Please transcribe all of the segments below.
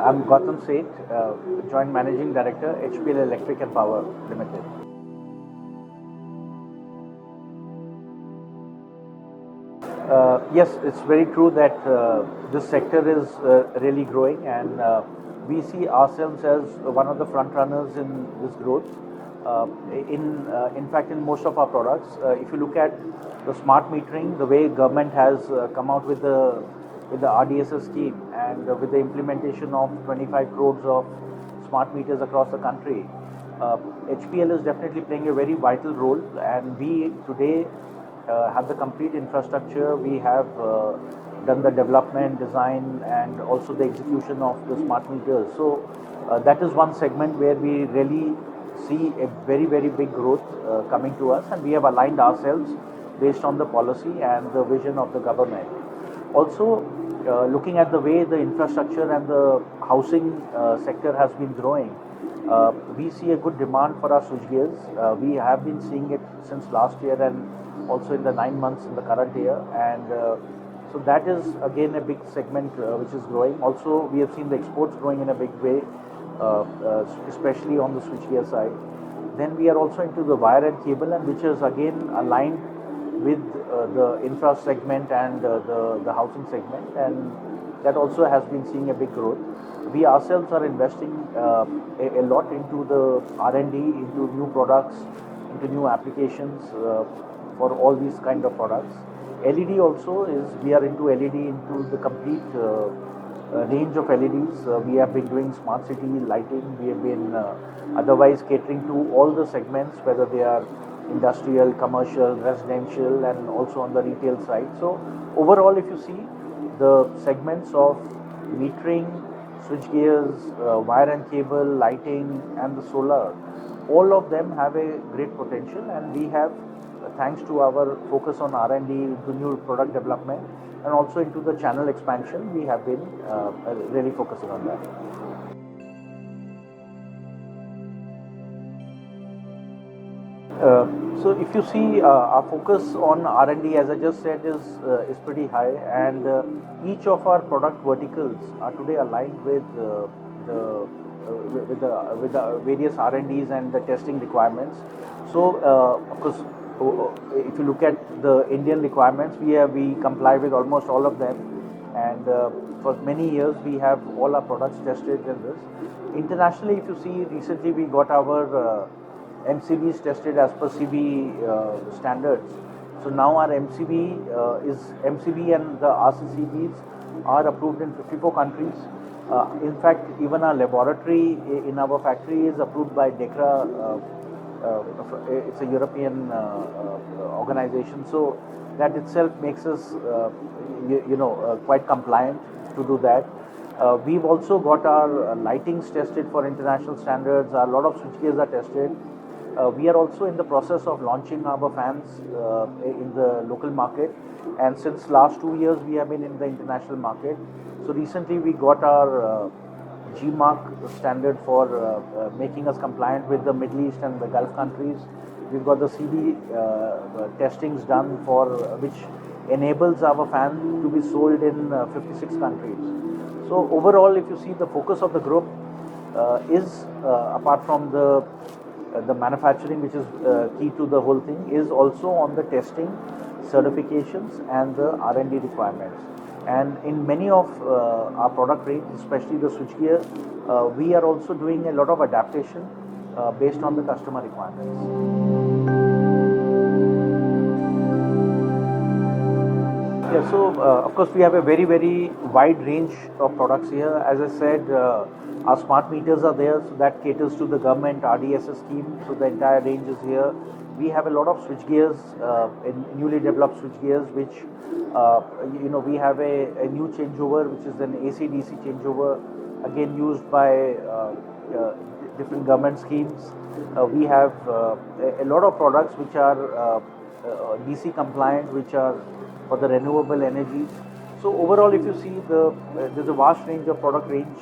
I'm Gautam Seth, Joint Managing Director, HPL Electric and Power Limited. Yes, it's very true that this sector is really growing, and we see ourselves as one of the front runners in this growth. In fact, in most of our products, if you look at the smart metering, the way government has come out with the RDSS scheme and with the implementation of 25 crores of smart meters across the country, HPL is definitely playing a very vital role, and we today have the complete infrastructure. We have done the development, design, and also the execution of the smart meters. So that is one segment where we really see a very big growth coming to us, and we have aligned ourselves based on the policy and the vision of the government. Also, looking at the way the infrastructure and the housing sector has been growing, we see a good demand for our switchgears. We have been seeing it since last year and also in the 9 months in the current year, and so that is again a big segment which is growing. Also, we have seen the exports growing in a big way, especially on the switchgear side. Then we are also into the wire and cable, and which is again aligned with the infra segment and the housing segment, and that also has been seeing a big growth. We ourselves are investing a lot into the R&D, into new products, into new applications for all these kind of products. LED also is, we are into LED, into the complete range of LEDs. We have been doing smart city lighting. We have been otherwise catering to all the segments, whether they are industrial, commercial, residential, and also on the retail side. So overall, if you see the segments of metering, switchgears, wire and cable, lighting, and the solar, all of them have a great potential, and we have, thanks to our focus on R&D, into new product development, and also into the channel expansion, we have been really focusing on that. So if you see, our focus on R&D, as I just said, is pretty high, and each of our product verticals are today aligned with the various R&Ds and the testing requirements. So of course, if you look at the Indian requirements, we comply with almost all of them, and for many years we have all our products tested in this. Internationally, if you see, recently we got our MCBs tested as per CB standards. So now our MCB and the RCCBs are approved in 54 countries. In fact, even our laboratory in our factory is approved by DECRA. It's a European organization, so that itself makes us quite compliant to do that. We've also got our lightings tested for international standards. A lot of switchgears are tested. We are also in the process of launching our fans in the local market, and since last 2 years we have been in the international market. So recently we got our GMark standard for making us compliant with the Middle East and the Gulf countries. We've got the CB testings done, for which enables our fan to be sold in 56 countries. So overall, if you see, the focus of the group is, apart from the manufacturing, which is key to the whole thing, is also on the testing, certifications, and the R&D requirements. And in many of our product range, especially the switchgear, we are also doing a lot of adaptation based on the customer requirements. Yeah, so of course we have a very wide range of products here. As I said, our smart meters are there, so that caters to the government RDSS scheme. So the entire range is here. We have a lot of switchgears, newly developed switchgears, which we have a new changeover, which is an AC/DC changeover, again used by different government schemes. We have a lot of products which are DC compliant, which are for the renewable energies. So overall, if you see, there's a vast range of product range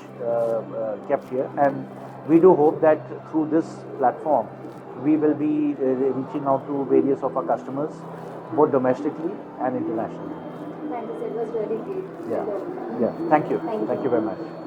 kept here, and we do hope that through this platform we will be reaching out to various of our customers, both domestically and internationally. Thank you, sir. It was very great. Yeah. Thank you. Thank you very much.